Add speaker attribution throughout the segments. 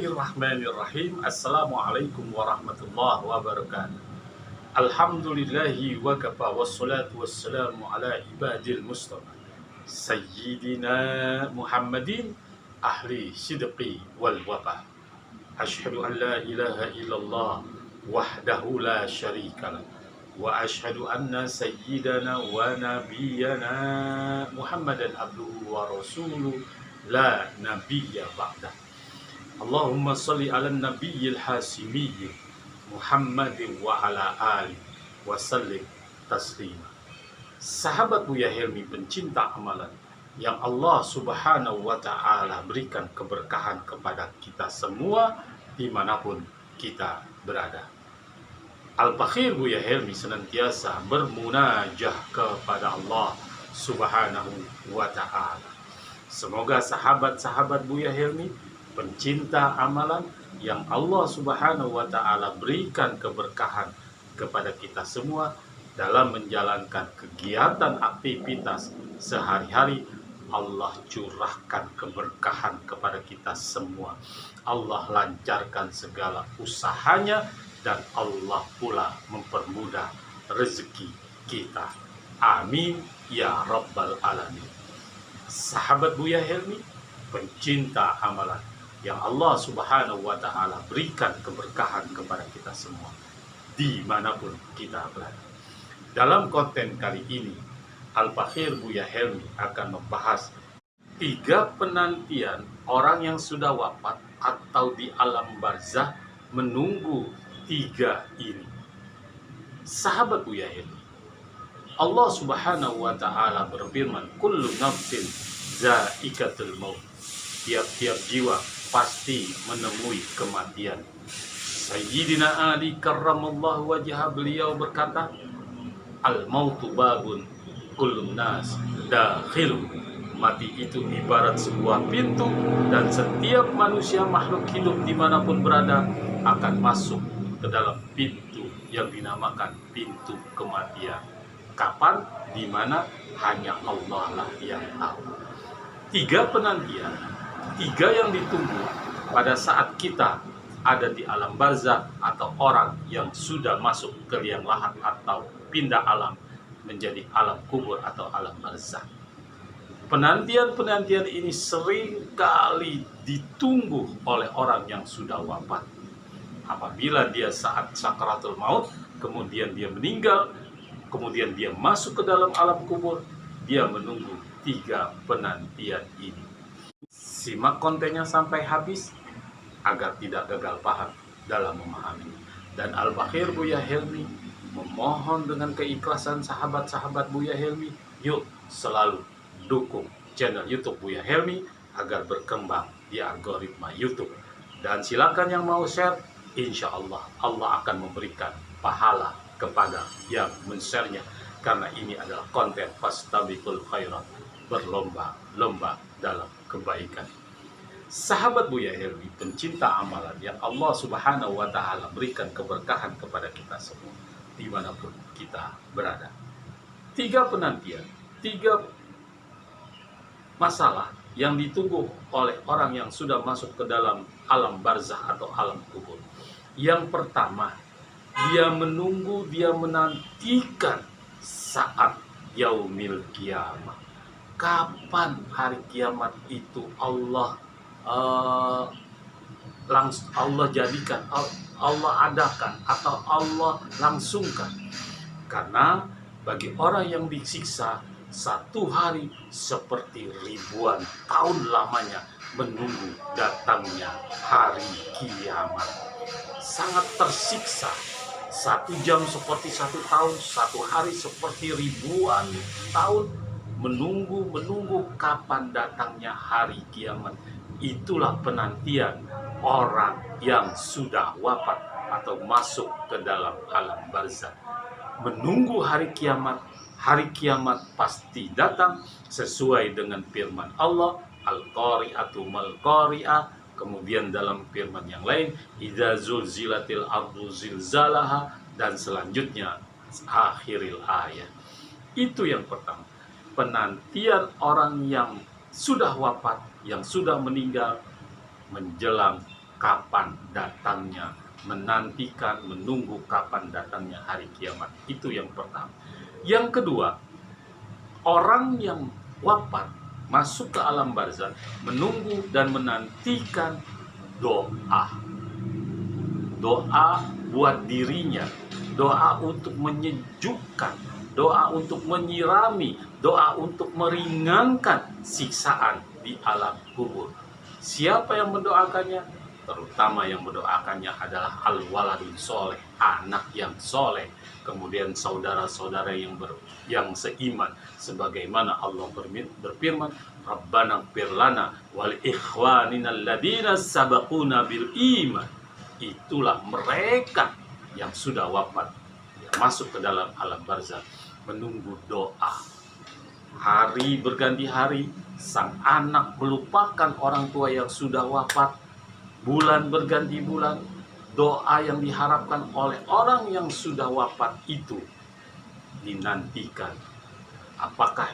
Speaker 1: Bismillahirrahmanirrahim. Assalamualaikum warahmatullahi wabarakatuh. Alhamdulillahi wa kafa wassalatu wassalamu ala ibadil mustafa Sayyidina Muhammadin ahli sidqi wal wafa. Ashhadu an la ilaha illallah wahdahu la syarika lah. Wa ashhadu anna sayyidana wa nabiyyana Muhammadan abduhu wa rasuluh la nabiyya ba'dah. Allahumma salli ala nabiyyil hasimiyyi Muhammadin wa ala ali wa sallim taslima. Sahabat Buya Helmi pencinta amalan yang Allah subhanahu wa ta'ala berikan keberkahan kepada kita semua dimanapun kita berada. Al-Fakhir Buya Helmi senantiasa bermunajah kepada Allah subhanahu wa ta'ala. Semoga sahabat-sahabat Buya Helmi pencinta amalan yang Allah subhanahu wa ta'ala berikan keberkahan kepada kita semua dalam menjalankan kegiatan aktivitas sehari-hari, Allah curahkan keberkahan kepada kita semua. Allah lancarkan segala usahanya dan Allah pula mempermudah rezeki kita. Amin ya rabbal alamin. Sahabat Buya Helmi pencinta amalan yang Allah subhanahu wa ta'ala berikan keberkahan kepada kita semua dimanapun kita berada. Dalam konten kali ini, Al-Fakhir Buya Helmi akan membahas 3 penantian orang yang sudah wafat atau di alam barzah menunggu 3 ini. Sahabat Buya Helmi, Allah subhanahu wa ta'ala berfirman, kullu nafsin za'iqatul maut. Tiap-tiap jiwa pasti menemui kematian. Sayyidina Ali karramallahu wajhah, beliau berkata, al-mautu babun kullun nas dakhilu. Mati itu ibarat sebuah pintu dan setiap manusia makhluk hidup dimanapun berada akan masuk ke dalam pintu yang dinamakan pintu kematian. Kapan, di mana, hanya Allah lah yang tahu. 3 penantian, 3 yang ditunggu pada saat kita ada di alam barzah atau orang yang sudah masuk ke liang lahat atau pindah alam menjadi alam kubur atau alam barzah. Penantian-penantian ini sering kali ditunggu oleh orang yang sudah wafat. Apabila dia saat sakaratul maut, kemudian dia meninggal, kemudian dia masuk ke dalam alam kubur, dia menunggu 3 penantian ini. Simak kontennya sampai habis agar tidak gagal paham dalam memahami. Dan Al-Fakhir Buya Helmi memohon dengan keikhlasan sahabat-sahabat Buya Helmi, yuk selalu dukung channel YouTube Buya Helmi agar berkembang di algoritma YouTube. Dan silakan yang mau share, insya Allah Allah akan memberikan pahala kepada yang men-share-nya, karena ini adalah konten fastabiqul khairat, berlomba-lomba dalam kebaikan. Sahabat Buya Helmi pencinta amalan yang Allah subhanahu wa ta'ala berikan keberkahan kepada kita semua dimanapun kita berada. 3 penantian, 3 masalah yang ditunggu oleh orang yang sudah masuk ke dalam alam barzah atau alam kubur. Yang pertama, dia menunggu, dia menantikan saat yaumil kiamat. Kapan hari kiamat itu Allah jadikan, Allah adakan, atau Allah langsungkan. Karena bagi orang yang disiksa, 1 hari seperti ribuan tahun lamanya menunggu datangnya hari kiamat. Sangat tersiksa. 1 jam seperti 1 tahun, 1 hari seperti ribuan tahun, menunggu kapan datangnya hari kiamat. Itulah penantian orang yang sudah wafat atau masuk ke dalam alam barzah. Menunggu hari kiamat pasti datang sesuai dengan firman Allah, al-qari'atu mal-qari'ah. Kemudian dalam firman yang lain, idza zulzilatil ardu zilzalaha, dan selanjutnya akhiril ayat. Itu yang pertama. Penantian orang yang sudah wafat, yang sudah meninggal menjelang kapan datangnya, menantikan, menunggu kapan datangnya hari kiamat. Itu yang pertama. Yang kedua, orang yang wafat masuk ke alam barzakh menunggu dan menantikan doa. Doa buat dirinya, doa untuk menyejukkan, doa untuk menyirami, doa untuk meringankan siksaan di alam kubur. Siapa yang mendoakannya? Terutama yang mendoakannya adalah al-waladun soleh, anak yang soleh, kemudian saudara-saudara yang seiman, sebagaimana Allah berfirman, Rabbana ighfir lana wal ikhwanina alladziina sabaquna bil iman. Itulah mereka yang sudah wafat, yang masuk ke dalam alam barzakh, menunggu doa. Hari berganti hari, sang anak melupakan orang tua yang sudah wafat. Bulan berganti bulan, doa yang diharapkan oleh orang yang sudah wafat itu dinantikan. Apakah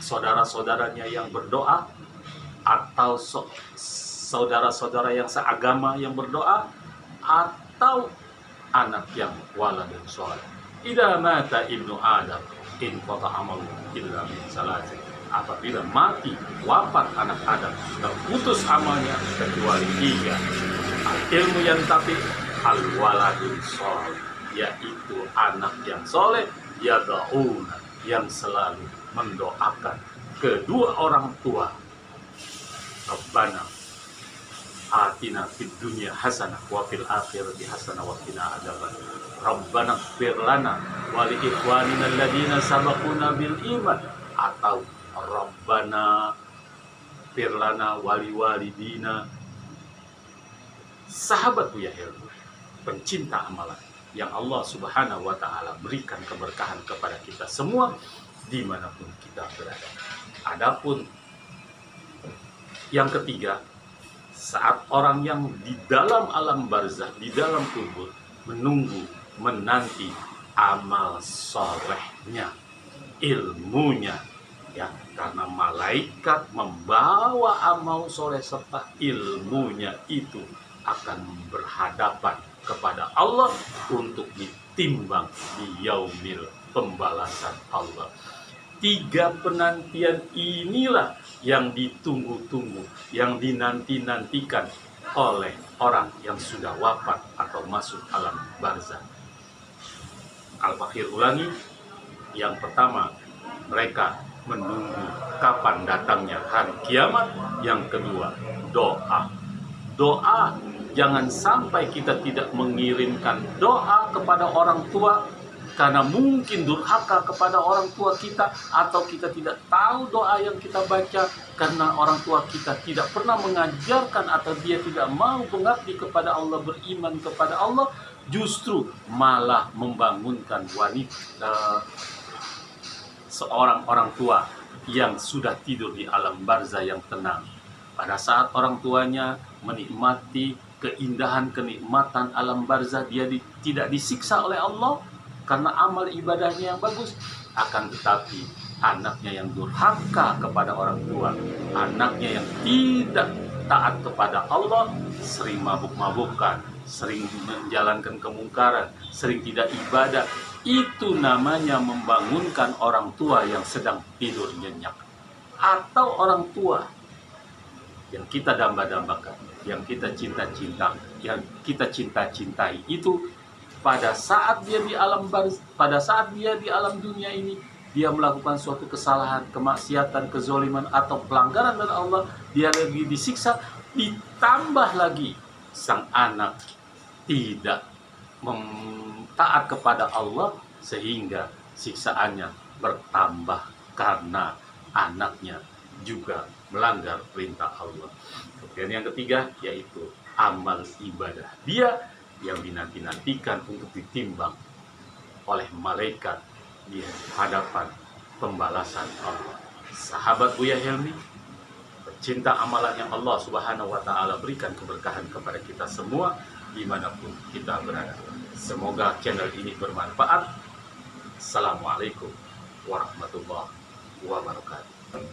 Speaker 1: saudara-saudaranya yang berdoa, atau saudara-saudara yang seagama yang berdoa, atau anak yang waladun soleh. Idza mata ibnu Adam in qata amalu illa min salasin. Apabila mati, wafat anak Adam, terputus amalnya kecuali 3. Al-ilmu yantafi, al-waladun soleh, yaitu anak yang soleh, yad'una, yang selalu mendoakan kedua orang tua. Rabbana atina fid dunya hasanah wa fil akhirati hasanah wa qina adzaban. Rabbana ighfir lana wa li ikhwanina alladziina sabaquna bil iman, atau Rabbana ighfir lana wa li walidina. Sahabat Buya Helmi, pencinta amalan yang Allah Subhanahu wa taala berikan keberkahan kepada kita semua dimanapun kita berada. Adapun yang ketiga, saat orang yang di dalam alam barzakh, di dalam kubur, menunggu, menanti amal solehnya, ilmunya, ya, karena malaikat membawa amal soleh serta ilmunya itu akan berhadapan kepada Allah untuk ditimbang di yaumil pembalasan Allah. 3 penantian inilah yang ditunggu-tunggu, yang dinanti-nantikan oleh orang yang sudah wafat atau masuk alam barzakh. Al-Fakir ulangi, yang pertama, mereka menunggu kapan datangnya hari kiamat. Yang kedua, doa. Doa, jangan sampai kita tidak mengirimkan doa kepada orang tua, karena mungkin durhaka kepada orang tua kita, atau kita tidak tahu doa yang kita baca karena orang tua kita tidak pernah mengajarkan, atau dia tidak mau mengabdi kepada Allah, beriman kepada Allah, justru malah membangunkan wanita, seorang orang tua yang sudah tidur di alam barzakh yang tenang. Pada saat orang tuanya menikmati keindahan, kenikmatan alam barzakh, dia tidak disiksa oleh Allah karena amal ibadahnya yang bagus. Akan tetapi anaknya yang durhaka kepada orang tua, anaknya yang tidak taat kepada Allah, sering mabuk-mabukan, sering menjalankan kemungkaran, sering tidak ibadah, itu namanya membangunkan orang tua yang sedang tidur nyenyak. Atau orang tua yang kita damba-dambakan, yang kita cinta-cinta, yang kita cinta-cintai itu, pada saat dia di alam dunia ini, dia melakukan suatu kesalahan, kemaksiatan, kezoliman, atau pelanggaran dari Allah, dia lagi disiksa. Ditambah lagi sang anak tidak taat kepada Allah, sehingga siksaannya bertambah karena anaknya juga melanggar perintah Allah. Dan yang ketiga, yaitu amal ibadah dia yang dinanti-nantikan untuk ditimbang oleh malaikat di hadapan pembalasan Allah. Sahabat Buya Helmi, pecinta amalan yang Allah Subhanahu wa taala berikan keberkahan kepada kita semua dimanapun kita berada. Semoga channel ini bermanfaat. Assalamualaikum warahmatullahi wabarakatuh.